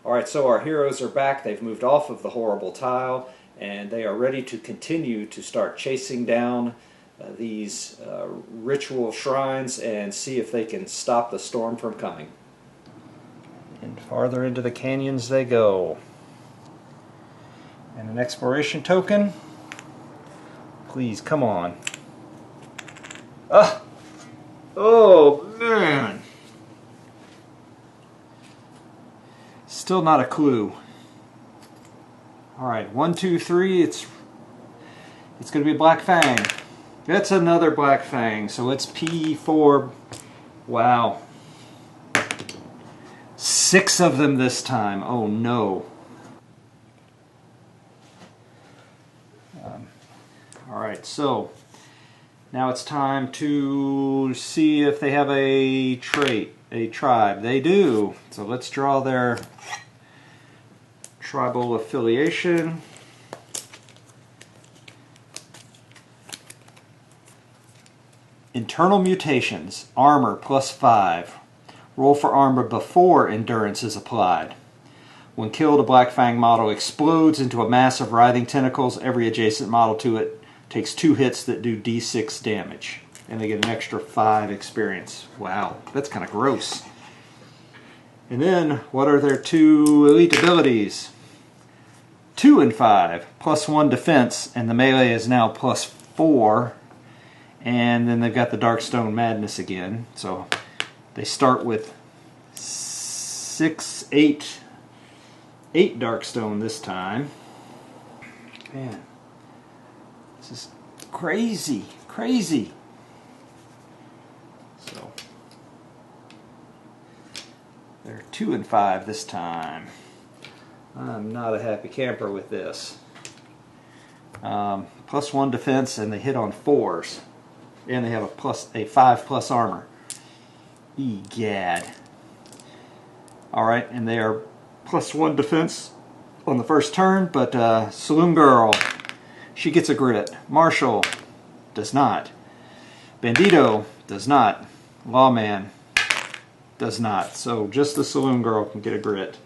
Alright, so our heroes are back. They've moved off of the horrible tile, and they are ready to continue to start chasing down these ritual shrines and see if they can stop the storm from coming. And farther into the canyons they go. And an exploration token. Please, come on. Ah! Oh, man! Still not a clue. Alright, 1, 2, 3, it's going to be a Black Fang. That's another Black Fang, so it's P4. Wow. 6 of them this time. Oh no. Alright, so now it's time to see if they have a trait, a tribe. They do. So let's draw their tribal affiliation. Internal mutations, armor +5. Roll for armor before endurance is applied. When killed, a Black Fang model explodes into a mass of writhing tentacles. Every adjacent model to it takes 2 hits that do d6 damage. And they get an extra 5 experience. Wow, that's kind of gross. And then, what are their 2 elite abilities? 2 and 5, +1 defense, and the melee is now +4. And then they've got the Darkstone Madness again. So they start with 8 Darkstone this time. Man, this is crazy, crazy. So they're 2 and 5 this time. I'm not a happy camper with this. +1 defense, and they hit on 4s. And they have a 5+ armor. Egad. Alright, and they are +1 defense on the first turn, but Saloon Girl, she gets a grit. Marshall does not. Bandito does not. Lawman does not. So just the Saloon Girl can get a grit.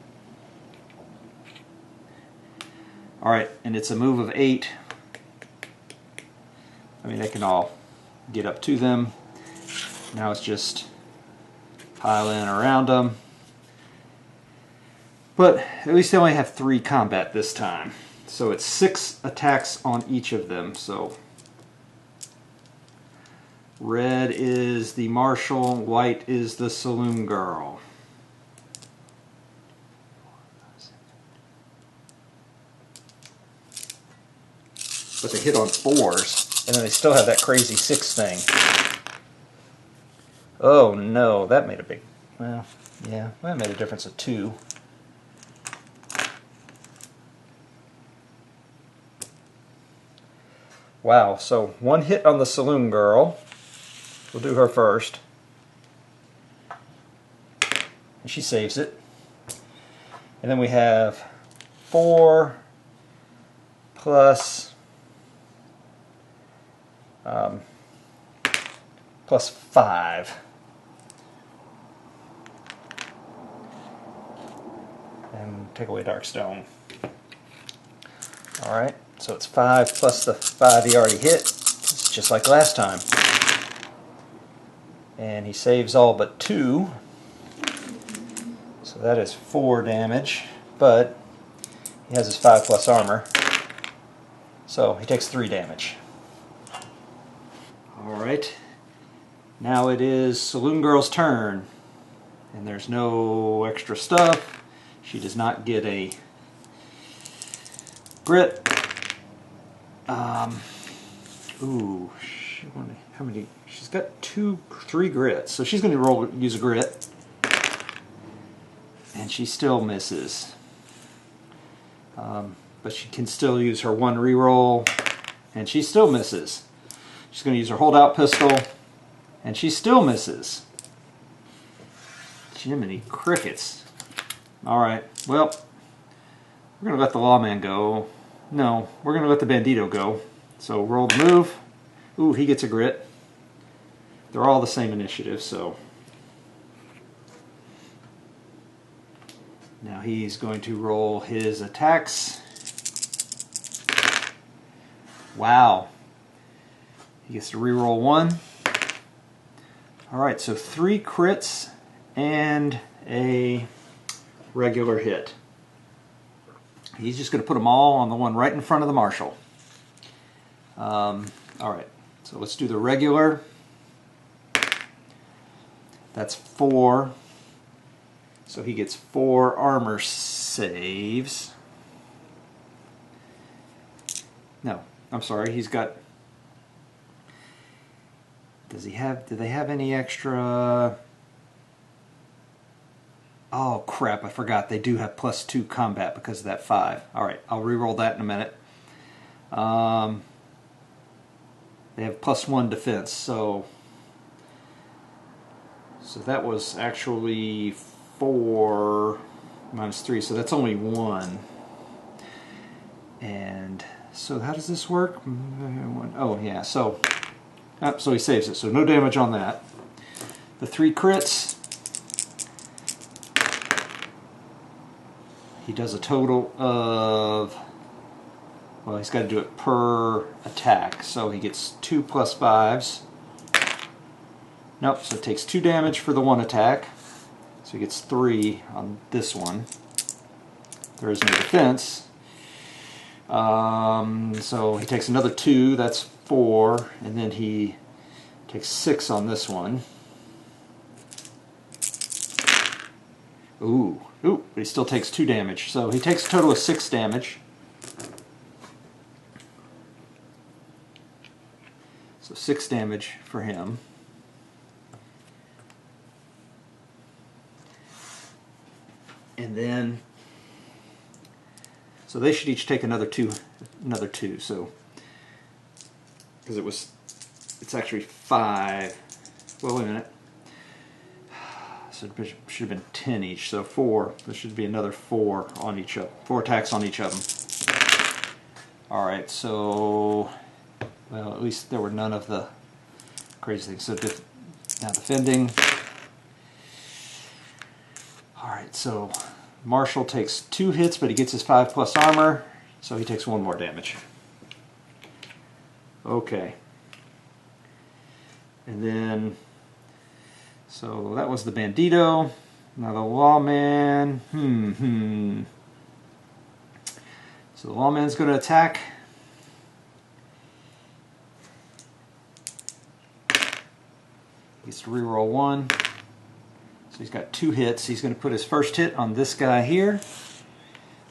Alright, and it's a move of 8. I mean, they can all get up to them. Now it's just piling around them. But at least they only have 3 combat this time. So it's 6 attacks on each of them. So red is the Marshal, white is the Saloon Girl. But they hit on 4s. And then they still have that crazy 6 thing. Oh no, that made a big... Well, yeah, that made a difference of 2. Wow, so 1 hit on the Saloon Girl. We'll do her first. And she saves it. And then we have 4 plus... +5. And take away Darkstone. Alright, so it's 5 plus the 5 he already hit. It's just like last time. And he saves all but 2. So that is 4 damage. But he has his 5+ armor. So he takes 3 damage. Alright, now it is Saloon Girl's turn, and there's no extra stuff. She does not get a grit. Ooh, how many? She's got 3 grits, so she's going to use a grit, and she still misses. But she can still use her 1 reroll, and she still misses. She's going to use her holdout pistol, and she still misses. Jiminy crickets. Alright, well, we're going to let the Lawman go. No, we're going to let the Bandito go. So roll the move. Ooh, he gets a grit. They're all the same initiative, so Now he's going to roll his attacks. Wow. He gets to reroll 1. Alright, so 3 crits and a regular hit. He's just going to put them all on the one right in front of the marshal. Alright, so let's do the regular. That's 4. So he gets 4 armor saves. No, I'm sorry, he's got... do they have any extra... oh crap, I forgot. They do have +2 combat because of that 5. Alright, I'll re-roll that in a minute. They have +1 defense, so that was actually 4 minus 3, so that's only 1. And so how does this work? Oh yeah, so he saves it, so no damage on that. The 3 crits, he does a total of, well, he's got to do it per attack, so he gets 2 plus 5s. Nope, so it takes 2 damage for the 1 attack, so he gets 3 on this one. There is no defense, so he takes another 2, that's 4, and then he takes 6 on this one. Ooh, but he still takes 2 damage, so he takes a total of 6 damage. So 6 damage for him. And then, so they should each take another 2, so, because it's actually 5, well wait a minute, so it should have been 10 each, so 4, there should be another 4 on each of 4 attacks on each of them. Alright, so, well at least there were none of the crazy things, so now defending. Alright, so Marshall takes 2 hits, but he gets his 5 plus armor, so he takes 1 more damage. Okay. And then, so that was the Bandito. Now the Lawman, So the Lawman's going to attack. He gets to reroll 1. So he's got 2 hits. He's going to put his first hit on this guy here.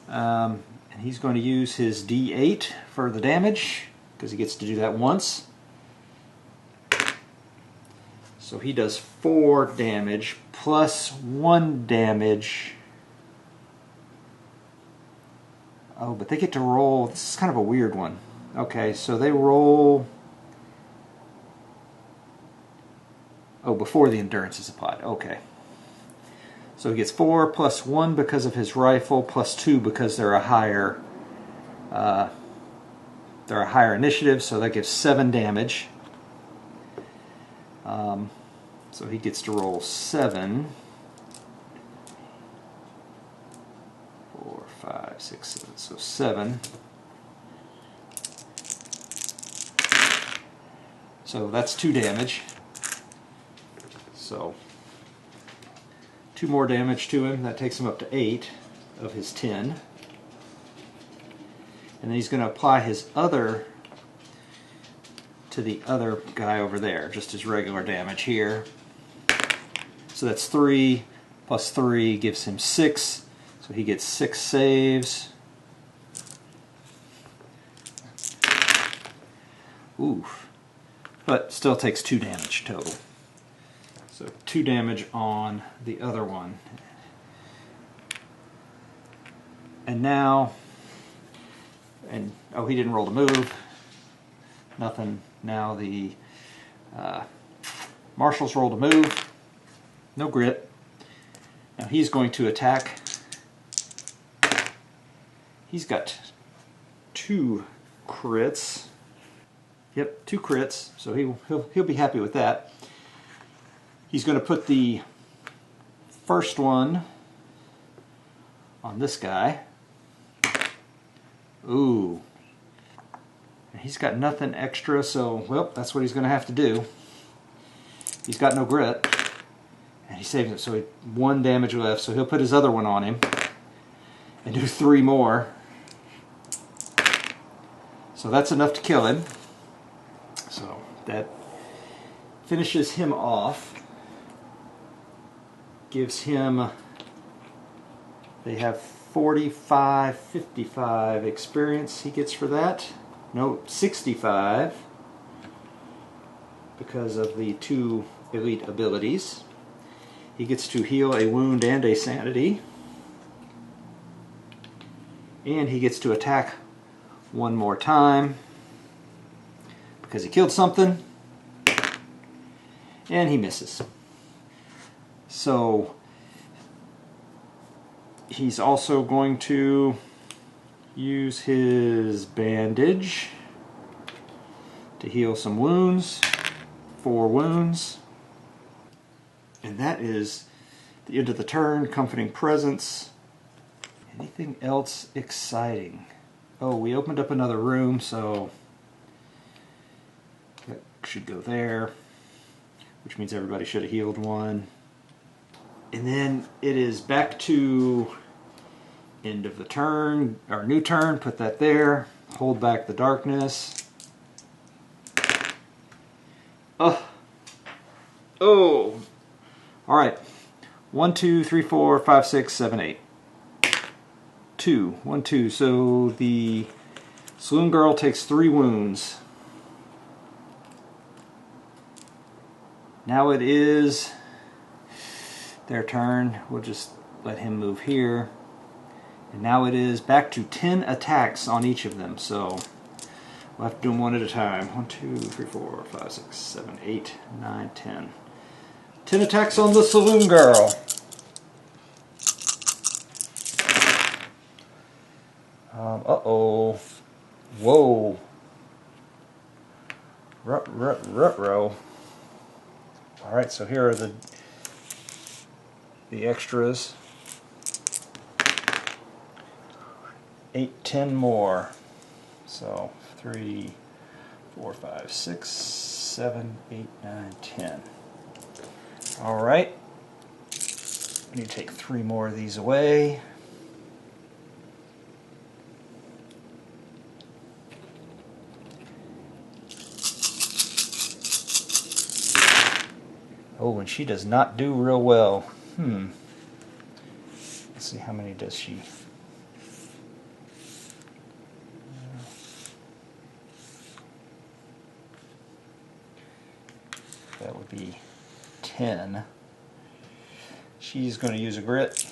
And he's going to use his D8 for the damage, because he gets to do that once. So he does 4 damage plus 1 damage. Oh, but they get to roll. This is kind of a weird one. Okay, so they roll... oh, before the endurance is applied. Okay. So he gets 4 plus 1 because of his rifle, plus 2 because they're a higher initiative, so that gives 7 damage. So he gets to roll 7. 4, 5, 6, 7. So 7. So that's 2 damage. So 2 more damage to him. That takes him up to 8 of his 10. And then he's going to apply his other to the other guy over there, just his regular damage here. So that's 3 plus 3 gives him 6. So he gets 6 saves. Oof. But still takes 2 damage total. So 2 damage on the other one. And now, oh, he didn't roll to move. Nothing. Now the Marshall's roll to move. No grit. Now he's going to attack. He's got 2 crits. Yep, 2 crits. So he'll be happy with that. He's going to put the first one on this guy. Ooh. He's got nothing extra, so, well, that's what he's going to have to do. He's got no grit. And he saves it, so he 1 damage left, so he'll put his other one on him and do 3 more. So that's enough to kill him. So that finishes him off. Gives him, they have 45, 55 experience he gets for that. No, 65 because of the 2 elite abilities. He gets to heal a wound and a sanity. And he gets to attack 1 more time because he killed something. And he misses. So he's also going to use his bandage to heal some wounds. 4 wounds. And that is the end of the turn. Comforting Presence. Anything else exciting? Oh, we opened up another room, so that should go there, which means everybody should have healed 1. And then it is back to end of the turn, or new turn, put that there, hold back the darkness. Oh! Alright. 1, 2, 3, 4, 5, 6, 7, 8. 2. 1, 2. So the Saloon Girl takes 3 wounds. Now it is their turn. We'll just let him move here. And now it is back to 10 attacks on each of them. So we'll have to do them 1 at a time. 1, 2, 3, 4, 5, 6, 7, 8, 9, 10. 10 attacks on the Saloon Girl. Uh-oh. Whoa. Rut-row. Alright, so here are the extras. 8, 10 more. So 3, 4, 5, 6, 7, 8, 9, 10. Alright. I need to take 3 more of these away. Oh, and she does not do real well. Let's see, how many does she? That would be 10. She's going to use a grit.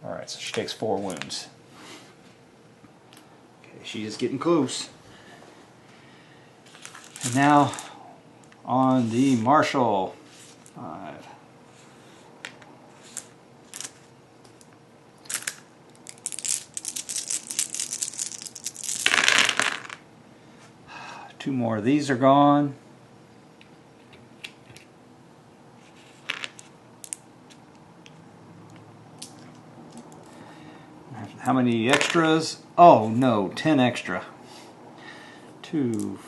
Alright, so she takes 4 wounds. Okay, she is getting close. And now on the Marshal. 5. Two more of these are gone. How many extras? Oh no, 10 extra. 2,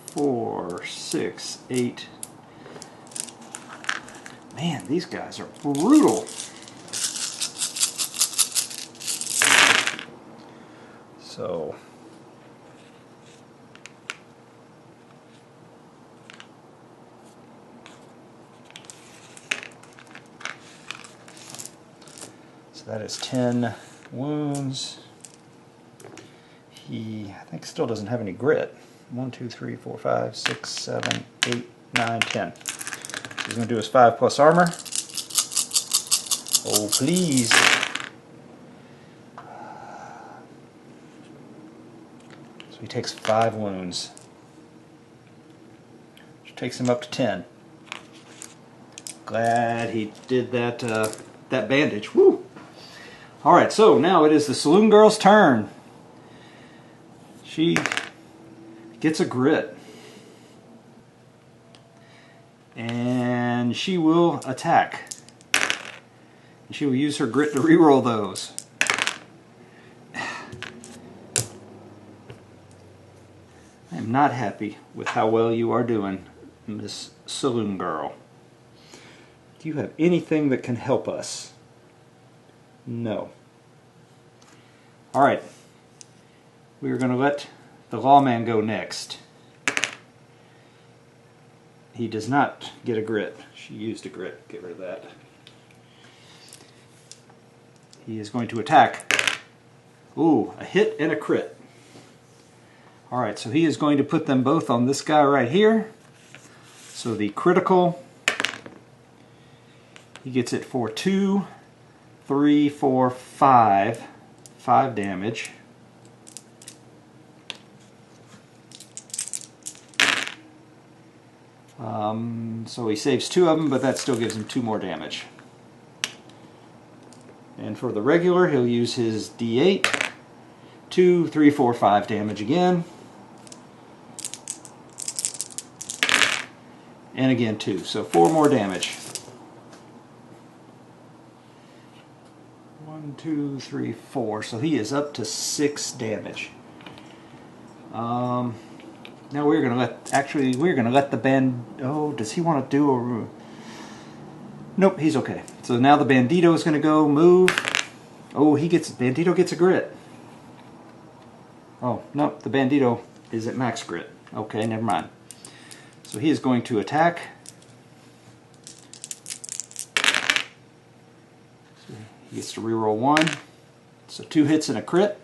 4, 6, 8. Man, these guys are brutal. So that is 10 wounds. He, I think, still doesn't have any grit. 1, 2, 3, 4, 5, 6, 7, 8, 9, 10. So he's going to do his 5 plus armor. Oh, please. So he takes 5 wounds, which takes him up to 10. Glad he did that, that bandage. Woo! Alright, so now it is the Saloon Girl's turn. She gets a grit. And she will attack. She will use her grit to reroll those. I am not happy with how well you are doing, Miss Saloon Girl. Do you have anything that can help us? No. Alright. We are going to let the lawman go next. He does not get a grit. She used a grit. Get rid of that. He is going to attack. Ooh, a hit and a crit. Alright, so he is going to put them both on this guy right here. So the critical, he gets it for 2, 3, 4, 5. 5 damage. So he saves 2 of them, but that still gives him 2 more damage. And for the regular, he'll use his D8. 2, 3, 4, 5 damage again. And again 2, so 4 more damage. 1, 2, 3, 4. So he is up to 6 damage. Now we're gonna let the band. Oh, does he want to do a? Nope, he's okay. So now the bandito is gonna go move. Oh, bandito gets a grit. Oh no, the bandito is at max grit. Okay, never mind. So he is going to attack. So he gets to reroll 1. So 2 hits and a crit.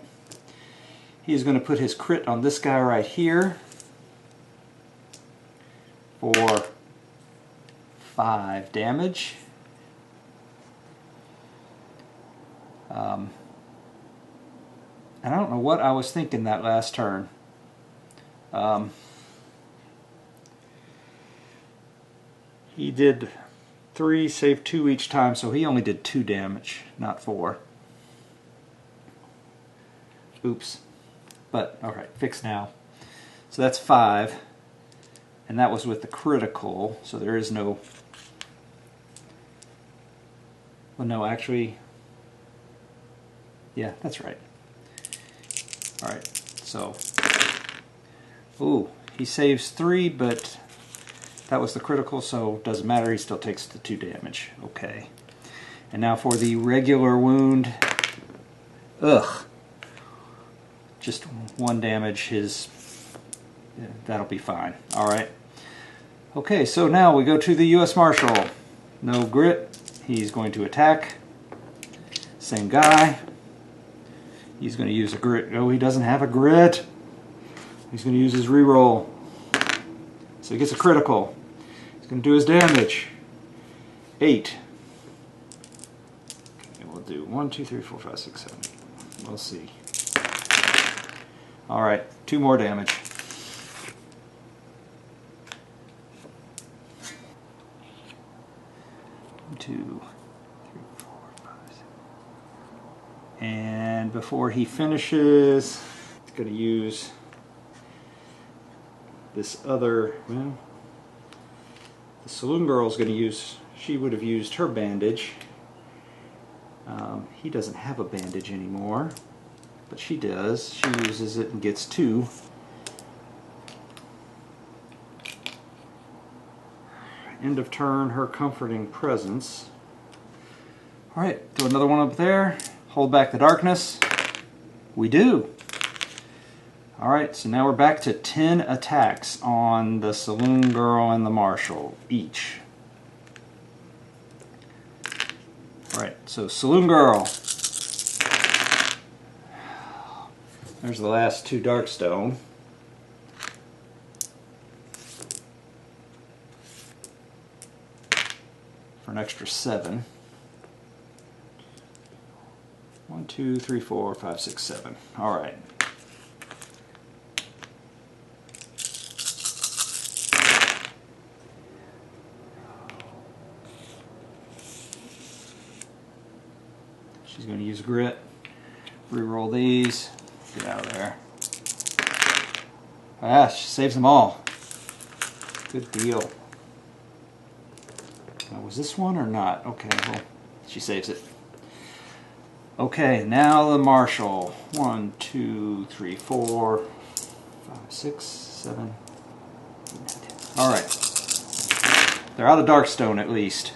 He is going to put his crit on this guy right here for 5 damage. And I don't know what I was thinking that last turn. He did 3, saved 2 each time, so he only did 2 damage, not 4. Oops. But, alright, fixed now. So that's 5. And that was with the critical, so there is no... Well, no, actually... Yeah, that's right. Alright, so... Ooh, he saves 3, but... That was the critical, so doesn't matter, he still takes the 2 damage. Okay. And now for the regular wound. Ugh. Just 1 damage, that'll be fine. Alright. Okay, so now we go to the U.S. Marshal. No grit. He's going to attack. Same guy. He's going to use a grit. Oh, he doesn't have a grit. He's going to use his reroll. So he gets a critical. He's going to do his damage. 8. Okay, we'll do 1, 2, 3, 4, 5, 6, 7, 8. We'll see. Alright, 2 more damage. 1, 2, 3, 4, 5, 6. And before he finishes, he's going to use this other, well, the Saloon Girl's going to use, she would have used her bandage. He doesn't have a bandage anymore, but she does. She uses it and gets 2. End of turn, her comforting presence. Alright, throw another one up there. Hold back the darkness. We do. Alright, so now we're back to 10 attacks on the Saloon Girl and the Marshal each. Alright, so Saloon Girl. There's the last 2 Darkstone. For an extra 7. 1, 2, 3, 4, 5, 6, 7. Alright. She's going to use grit. Reroll these. Get out of there. Ah, she saves them all. Good deal. Now, was this one or not? Okay, well, she saves it. Okay, now the marshal. 1, 2, 3, 4, 5, 6, 7, 8, 9, 10. All right. They're out of Darkstone at least.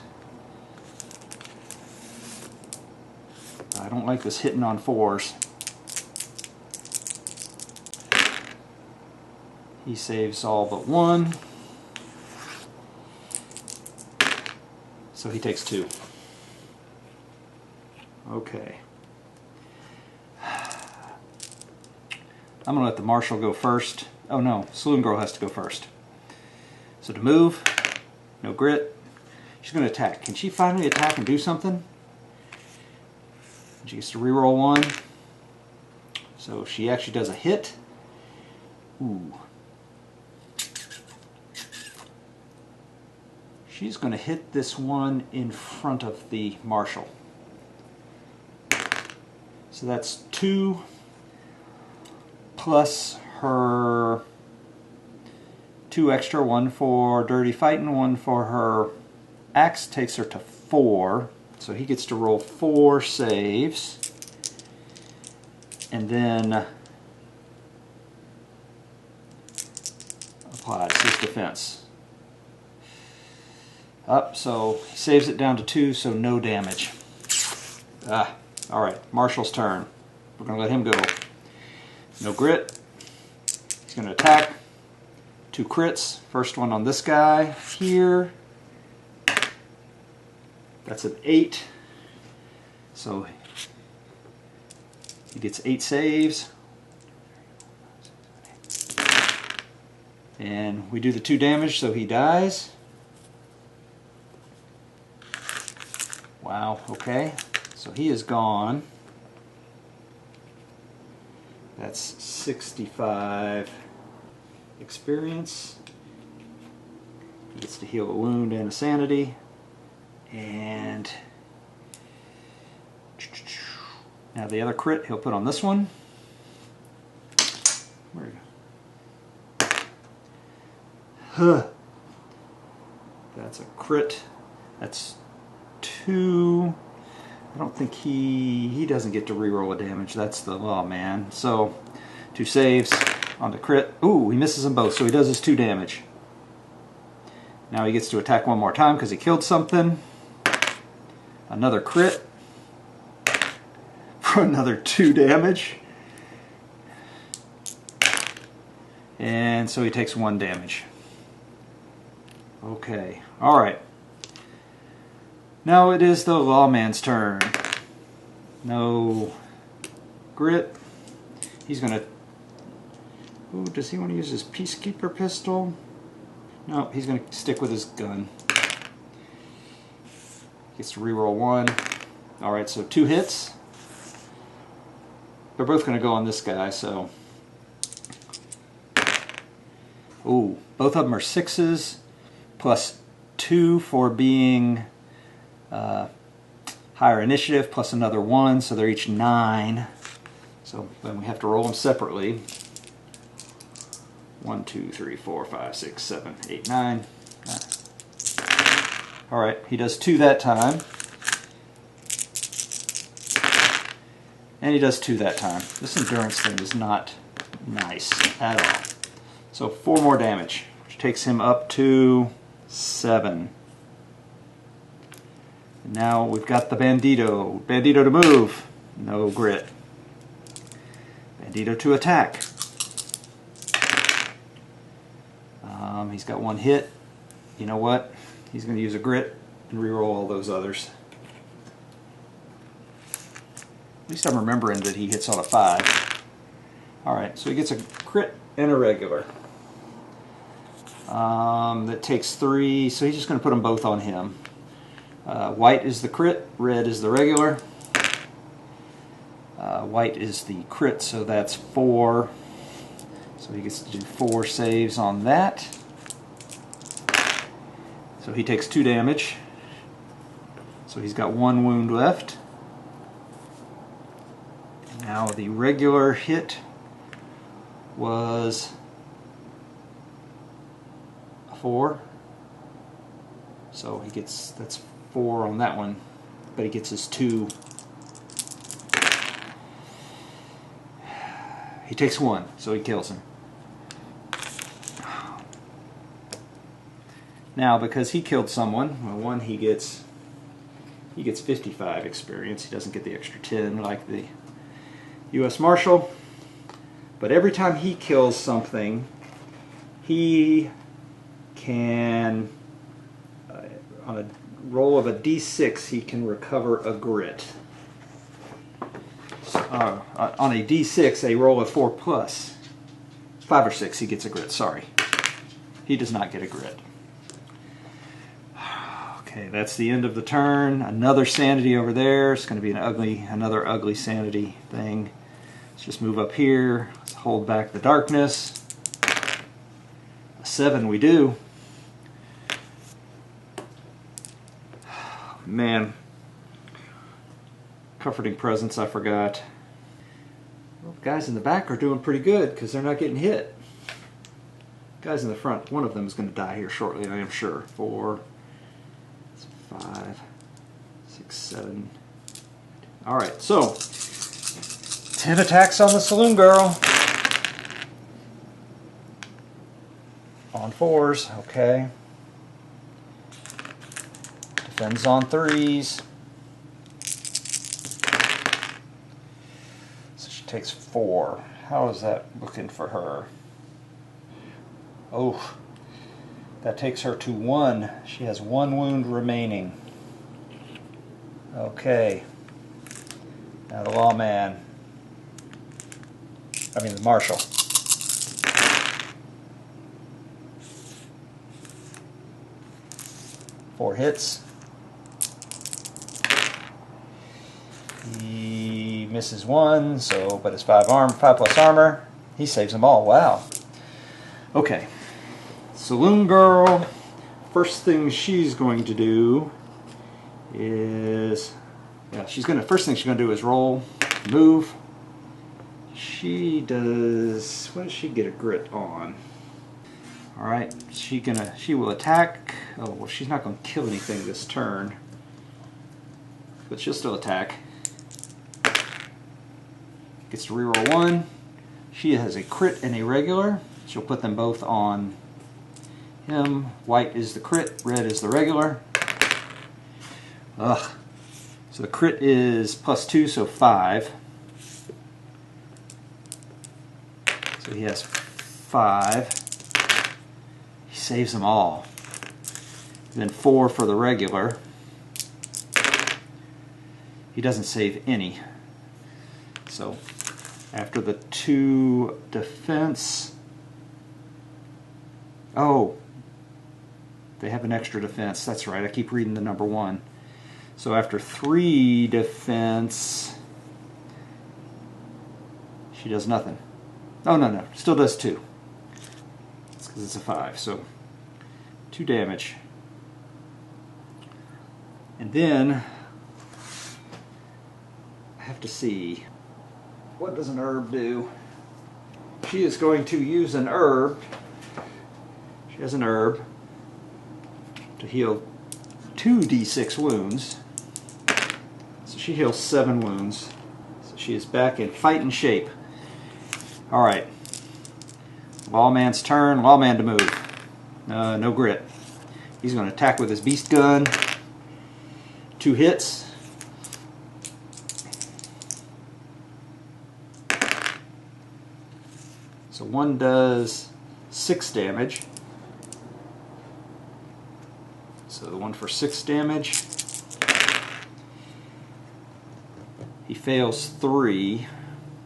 I don't like this hitting on 4s. He saves all but 1. So he takes 2. Okay. I'm going to let the marshal go first. Oh no, Saloon Girl has to go first. So to move, no grit. She's going to attack. Can she finally attack and do something? She gets to reroll 1. So she actually does a hit. Ooh. She's going to hit this one in front of the marshal. So that's 2 plus her 2 extra, 1 for dirty fighting, 1 for her axe, takes her to 4. So he gets to roll 4 saves. And then applies his defense. Up, so he saves it down to 2, so no damage. Alright, Marshall's turn. We're going to let him go. No grit. He's going to attack. 2 crits. First one on this guy here. That's an 8. So he gets 8 saves. And we do the 2 damage, so he dies. Wow, okay. So he is gone. That's 65 experience. He gets to heal a wound and a sanity. And now the other crit he'll put on this one. Where you go? That's a crit. That's 2. I don't think he doesn't get to reroll a damage. That's the law, man. So 2 saves on the crit. Ooh, he misses them both, so he does his 2 damage. Now he gets to attack one more time because he killed something. Another crit for another 2 damage. And so he takes 1 damage. Okay, alright. Now it is the lawman's turn. No grit. He's going to... Ooh, does he want to use his Peacekeeper pistol? No, he's going to stick with his gun. Gets to reroll 1. Alright, so 2 hits. They're both going to go on this guy, so... Ooh, both of them are 6s, plus 2 for being higher initiative, plus another 1, so they're each 9. So then we have to roll them separately. 1, 2, 3, 4, 5, 6, 7, 8, 9. Alright, he does 2 that time. And he does 2 that time. This endurance thing is not nice at all. So 4 more damage, which takes him up to 7. And now we've got the Bandito. Bandito to move. No grit. Bandito to attack. He's got 1 hit. You know what? He's going to use a grit and reroll all those others. At least I'm remembering that he hits on a 5. Alright, so he gets a crit and a regular. That takes 3, so he's just going to put them both on him. White is the crit, red is the regular. White is the crit, so that's 4. So he gets to do 4 saves on that. So he takes 2 damage. So he's got 1 wound left. And now the regular hit was 4. So he gets, that's 4 on that one, but he gets his 2 He takes 1, so he kills him. Now, because he killed someone, well, 1 he gets 55 experience. He doesn't get the extra 10 like the U.S. Marshal. But every time he kills something, he can, on a roll of a d6, he can recover a grit. On a d6, a roll of 4 plus 5 or 6, he gets a grit. Sorry, he does not get a grit. Okay, that's the end of the turn. Another sanity over there. It's going to be another ugly sanity thing. Let's just move up here. Let's hold back the darkness. A 7 we do. Man. Comforting presence, I forgot. Well, the guys in the back are doing pretty good because they're not getting hit. Guys in the front, one of them is going to die here shortly, I am sure. 4, 5, 6, 7. Alright, so 10 attacks on the Saloon Girl. On 4s, okay. Defends on 3s. So she takes 4. How is that looking for her? Oh, that takes her to 1. She has 1 wound remaining. Okay. Now the lawman. I mean the marshal. Four hits. He misses 1, so but it's 5 plus armor. He saves them all. Wow. Okay. Saloon Girl. First thing she's going to do is, first thing she's gonna do is roll, move. She does. What does she get a grit on? All right, she will attack. Oh well, she's not gonna kill anything this turn, but she'll still attack. Gets to reroll 1. She has a crit and a regular. She'll put them both on him. White is the crit, red is the regular. Ugh. So the crit is +2, so 5. So he has 5. He saves them all. Then 4 for the regular. He doesn't save any. So after the 2 defense... Oh, they have an extra defense. That's right, I keep reading the number 1. So after 3 defense, she does nothing. Oh, no, still does 2. It's because it's a 5, so 2 damage. And then, I have to see, what does an herb do? She is going to use an herb. She has an herb to heal 2d6 wounds. So she heals 7 wounds. So she is back in fighting shape. Alright. Lawman's turn. Lawman to move. No grit. He's going to attack with his beast gun. 2 hits. So 1 does 6 damage. So the 1 for 6 damage. He fails 3,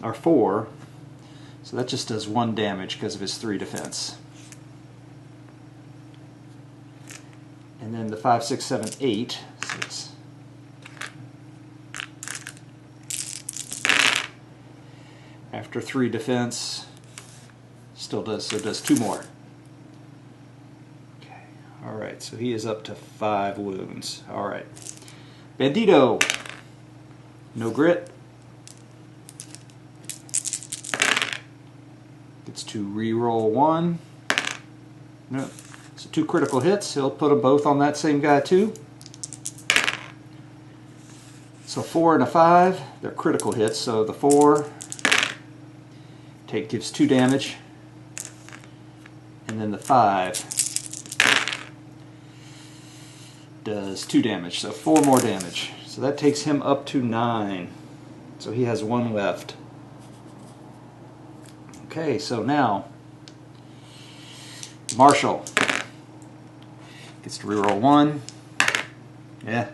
or 4, so that just does 1 damage because of his 3 defense. And then the 5, 6, 7, 8. 6. After 3 defense, still does, so it does 2 more. Alright, so he is up to 5 wounds. Alright. Bandito. No grit. Gets to re-roll 1. No. So 2 critical hits. He'll put them both on that same guy too. So 4 and a 5. They're critical hits, so the 4 gives 2 damage, and then the 5 does 2 damage, so 4 more damage. So that takes him up to 9. So he has 1 left. Okay, so now Marshall gets to reroll 1. Yeah,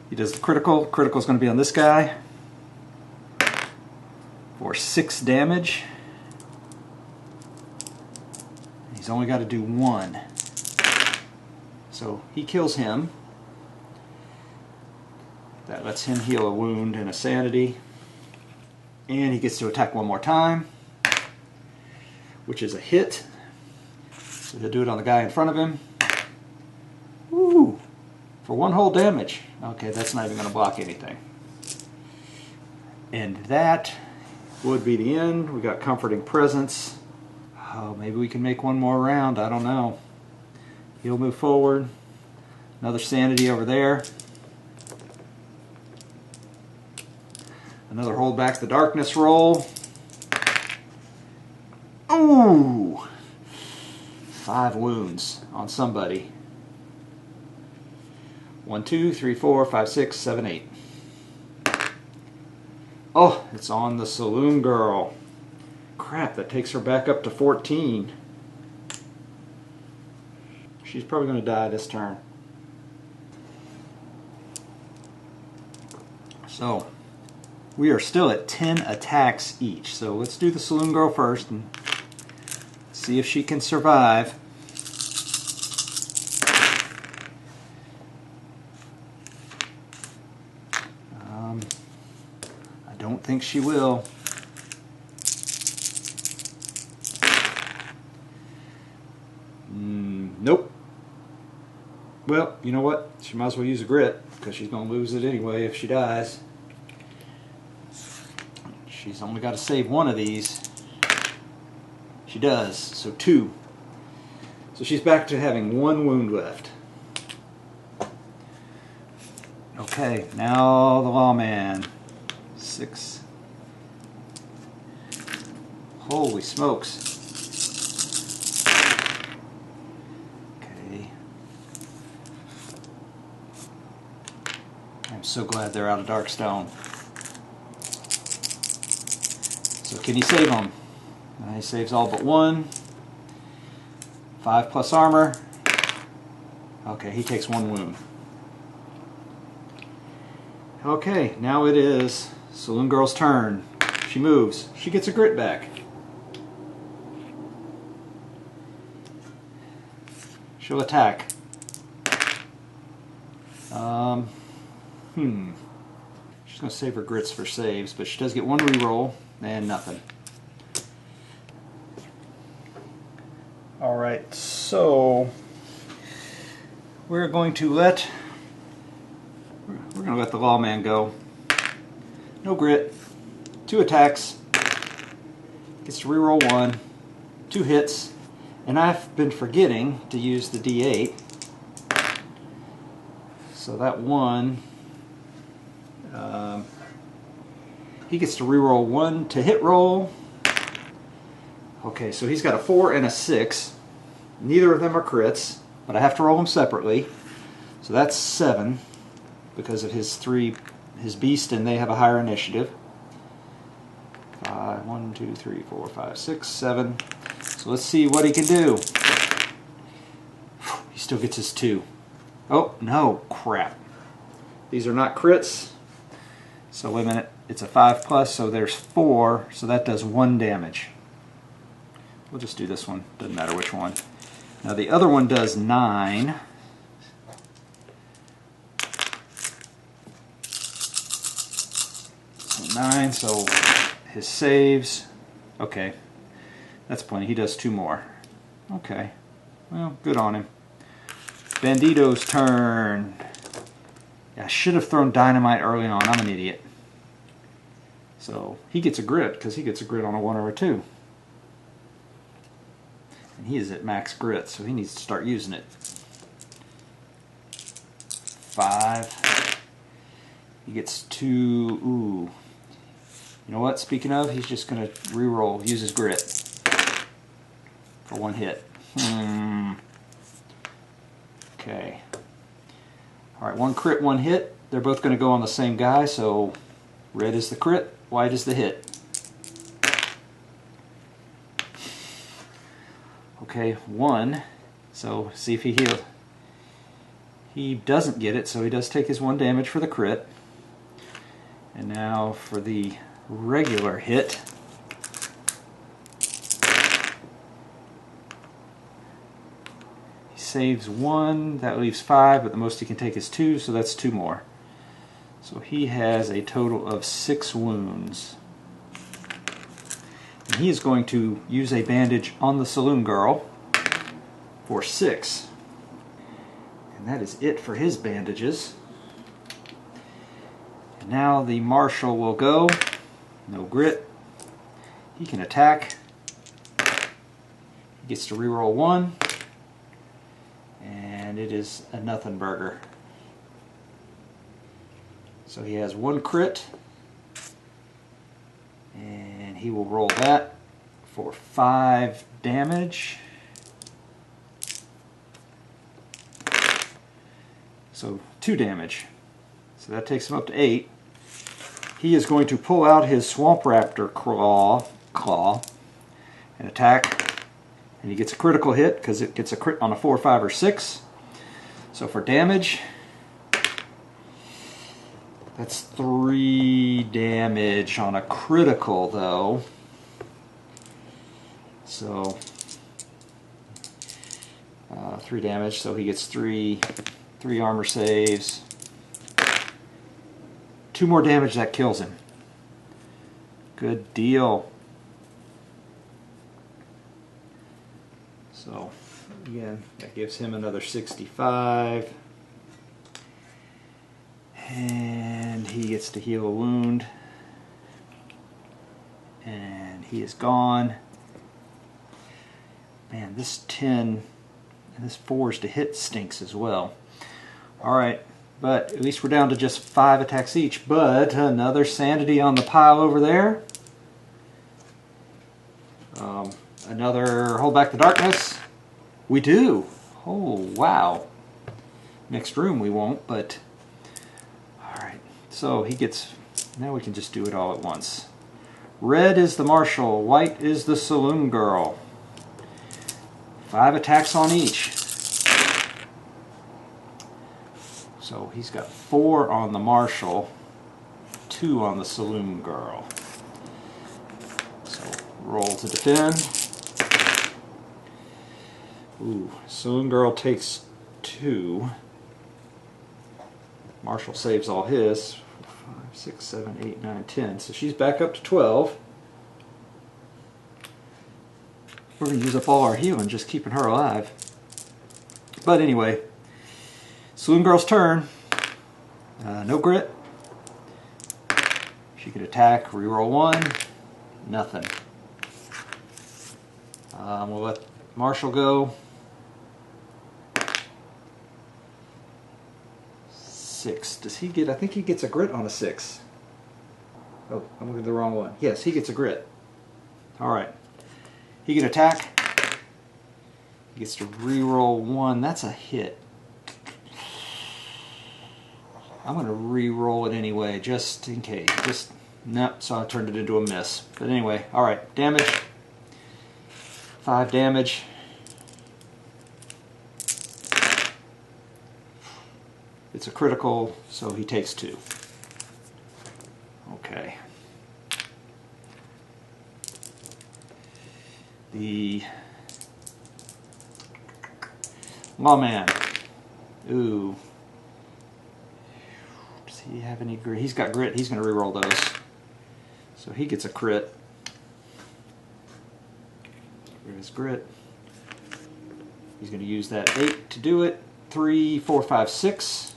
he does the critical. Critical is going to be on this guy for 6 damage. He's only got to do 1. So he kills him. That lets him heal a wound and a sanity. And he gets to attack 1 more time, which is a hit. So he'll do it on the guy in front of him. Woo! For 1 whole damage. Okay, that's not even going to block anything. And that would be the end. We got Comforting Presence. Oh, maybe we can make 1 more round. I don't know. He'll move forward. Another sanity over there. Another Hold Back the Darkness roll. Ooh! 5 wounds on somebody. 1, 2, 3, 4, 5, 6, 7, 8. Oh, it's on the Saloon Girl. Crap, that takes her back up to 14. She's probably going to die this turn. So, we are still at 10 attacks each. So let's do the Saloon Girl first and see if she can survive. I don't think she will. Nope. Well, you know what? She might as well use a grit, because she's going to lose it anyway if she dies. She's only got to save 1 of these. She does, so 2. So she's back to having 1 wound left. Okay, now the Lawman. 6. Holy smokes. Okay. I'm so glad they're out of Darkstone. So can he save them? He saves all but 1. 5 plus armor. Okay, he takes 1 wound. Okay, now it is Saloon Girl's turn. She moves. She gets a grit back. She'll attack. She's going to save her grits for saves, but she does get 1 reroll and nothing. Alright, so we're going to let the Lawman go. No grit. 2 attacks. Gets to reroll 1. 2 hits. And I've been forgetting to use the D8. So that 1, he gets to reroll 1 to hit roll. Okay, so he's got a 4 and a 6. Neither of them are crits, but I have to roll them separately. So that's 7 because of his beast, and they have a higher initiative. 5, 1, 2, 3, 4, 5, 6, 7. So let's see what he can do. He still gets his 2. Oh, no, crap. These are not crits. So wait a minute, it's a 5 plus, so there's 4, so that does 1 damage. We'll just do this one, doesn't matter which one. Now the other one does 9. So 9, so his saves, okay, that's plenty. He does 2 more. Okay, well, good on him. Bandito's turn. Yeah, I should have thrown dynamite early on. I'm an idiot. So he gets a grit because he gets a grit on a 1 or a 2. And he is at max grit, so he needs to start using it. 5. He gets 2. Ooh. You know what? Speaking of, he's just going to re-roll. Use his grit for one hit. Okay. Alright, one crit, one hit. They're both going to go on the same guy, so red is the crit, white is the hit. Okay, one. So see if he healed. He doesn't get it, so he does take his 1 damage for the crit. And now for the regular hit. He saves 1, that leaves 5, but the most he can take is 2, so that's 2 more. So he has a total of 6 wounds. And he is going to use a bandage on the saloon girl for 6. And that is it for his bandages. And now the marshal will go. No grit. He can attack. He gets to reroll 1. And it is a nothing burger. So he has 1 crit. And he will roll that for 5 damage. So 2 damage. So that takes him up to 8. He is going to pull out his Swamp Raptor claw and attack. And he gets a critical hit because it gets a crit on a 4, 5, or 6. So for damage, that's 3 damage on a critical though. So 3 damage, so he gets 3 armor saves. 2 more damage, that kills him. Good deal. So again, that gives him another 65. And he gets to heal a wound. And he is gone. Man, this 10 and this 4's to hit stinks as well. Alright, but at least we're down to just 5 attacks each. But another sanity on the pile over there. Another hold back the darkness. We do. Oh, wow. Next room we won't, but... Alright, so he gets... Now we can just do it all at once. Red is the marshal, white is the saloon girl. 5 attacks on each. So he's got 4 on the marshal, 2 on the saloon girl. So roll to defend. Ooh, saloon girl takes 2. Marshal saves all his. 5, 6, 7, 8, 9, 10. So she's back up to 12. We're going to use up all our healing just keeping her alive. But anyway, saloon girl's turn. No grit. She could attack, reroll 1. Nothing. We'll let Marshall go. 6. Does he get? I think he gets a grit on a 6. Oh, I'm looking at the wrong one. Yes, he gets a grit. Alright. He can attack. He gets to reroll 1. That's a hit. I'm going to re-roll it anyway, just in case. Nope, so I turned it into a miss. But anyway, alright, damage. 5 damage. It's a critical, so he takes 2. Okay. The lawman. Ooh. Does he have any grit? He's got grit. He's going to reroll those. So he gets a crit. Where's his grit? He's going to use that 8 to do it. 3, 4, 5, 6.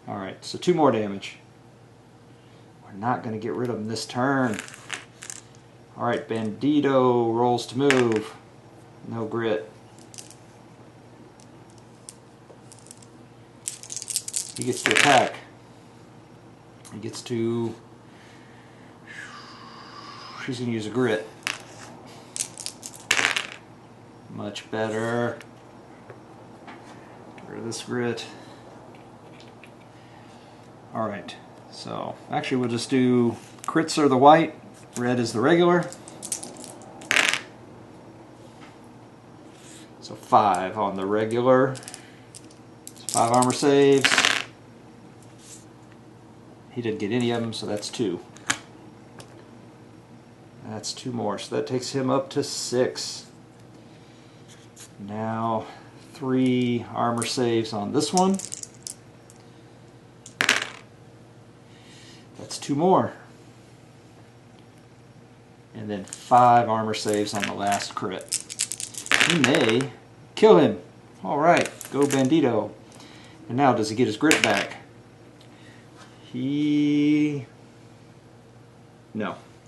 Alright, so 2 more damage. We're not going to get rid of him this turn. Alright, Bandito rolls to move. No grit. He gets to attack. He gets to... She's going to use a grit. Much better. Get rid of this grit. Alright, so actually we'll just do crits are the white, red is the regular. So 5 on the regular. So 5 armor saves. He didn't get any of them, so that's 2. That's 2 more, so that takes him up to 6. Now 3 armor saves on this one. That's 2 more. And then 5 armor saves on the last crit. He may kill him. Alright, go Bandito. And now does he get his grit back? No,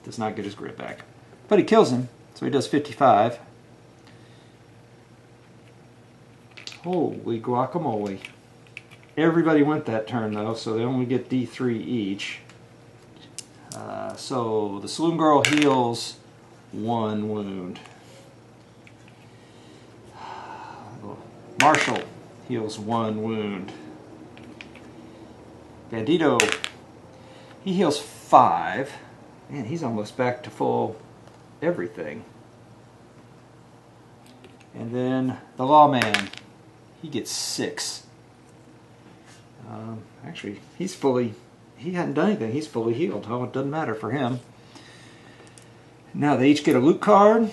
does not get his grit back. But he kills him, so he does 55. Holy guacamole. Everybody went that turn though, so they only get D3 each. So the Saloon Girl heals 1 wound. Marshall heals 1 wound. Bandito, he heals 5. Man, he's almost back to full everything. And then the Lawman, he gets 6. Actually, he hadn't done anything. He's fully healed. Oh, it doesn't matter for him. Now they each get a loot card.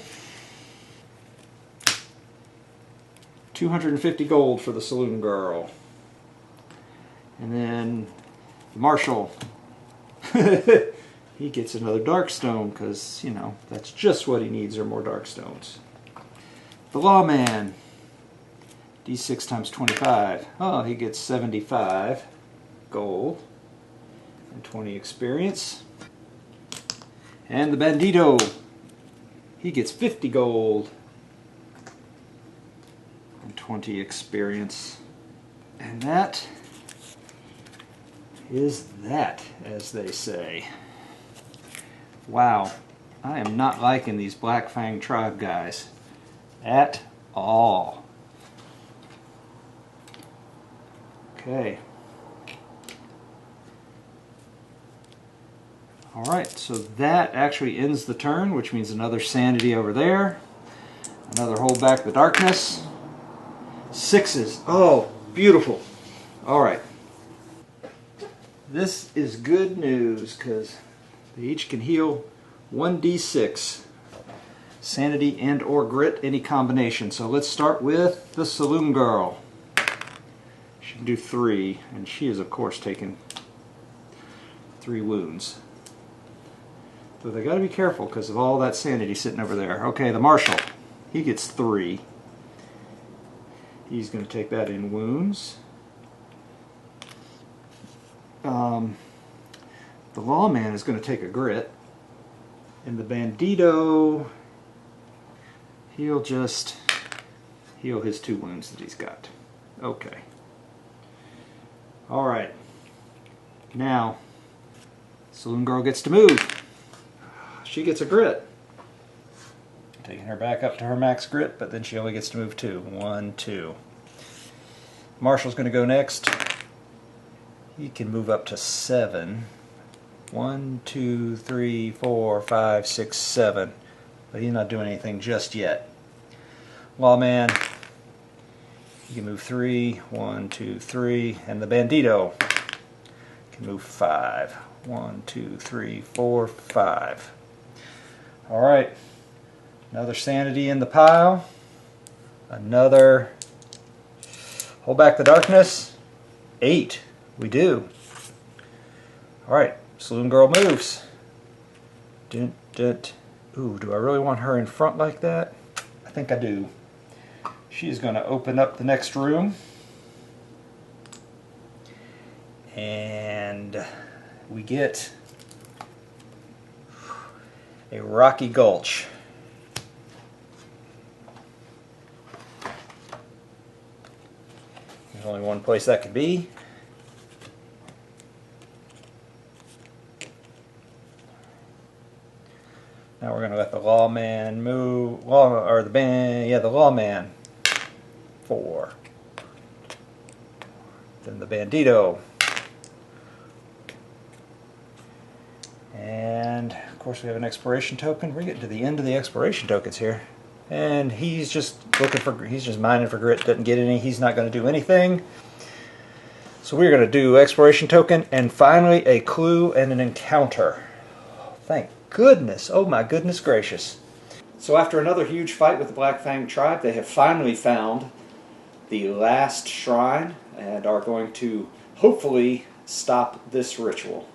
250 gold for the Saloon Girl. And then Marshall, he gets another Darkstone because, you know, that's just what he needs, are more Darkstones. The Lawman, D6 times 25. Oh, he gets 75 gold and 20 experience. And the Bandito, he gets 50 gold and 20 experience. And that is that, as they say. Wow, I am not liking these Black Fang Tribe guys at all. Okay. Alright, so that actually ends the turn, which means another sanity over there. Another hold back the darkness. 6s. Oh, beautiful. Alright. This is good news because they each can heal 1d6. Sanity and or grit, any combination. So let's start with the Saloon Girl. She can do 3, and she is of course taking 3 wounds. So they got to be careful because of all that sanity sitting over there. Okay, the Marshal, he gets 3. He's going to take that in wounds. The Lawman is going to take a grit. And the Bandito, he'll just heal his 2 wounds that he's got. Okay. Alright. Now, Saloon Girl gets to move. She gets a grit. Taking her back up to her max grit, but then she only gets to move 2. 1, 2. Marshall's going to go next. He can move up to 7. 1, 2, 3, 4, 5, 6, 7. But he's not doing anything just yet. Lawman, he can move 3. 1, 2, 3. And the Bandito can move 5. 1, 2, 3, 4, 5. Alright. Another sanity in the pile. Another hold back the darkness. 8. We do. Alright. Saloon Girl moves. Dun, dun. Ooh, do I really want her in front like that? I think I do. She's going to open up the next room. And we get a rocky gulch. There's only one place that could be. Now we're going to let the lawman move, the lawman. 4. Then the bandito. And of course we have an expiration token. We're getting to the end of the expiration tokens here. And he's just mining for grit, doesn't get any, he's not going to do anything. So we're going to do expiration token and finally a clue and an encounter. Thank goodness, oh my goodness gracious. So after another huge fight with the Black Fang tribe, they have finally found the last shrine and are going to hopefully stop this ritual.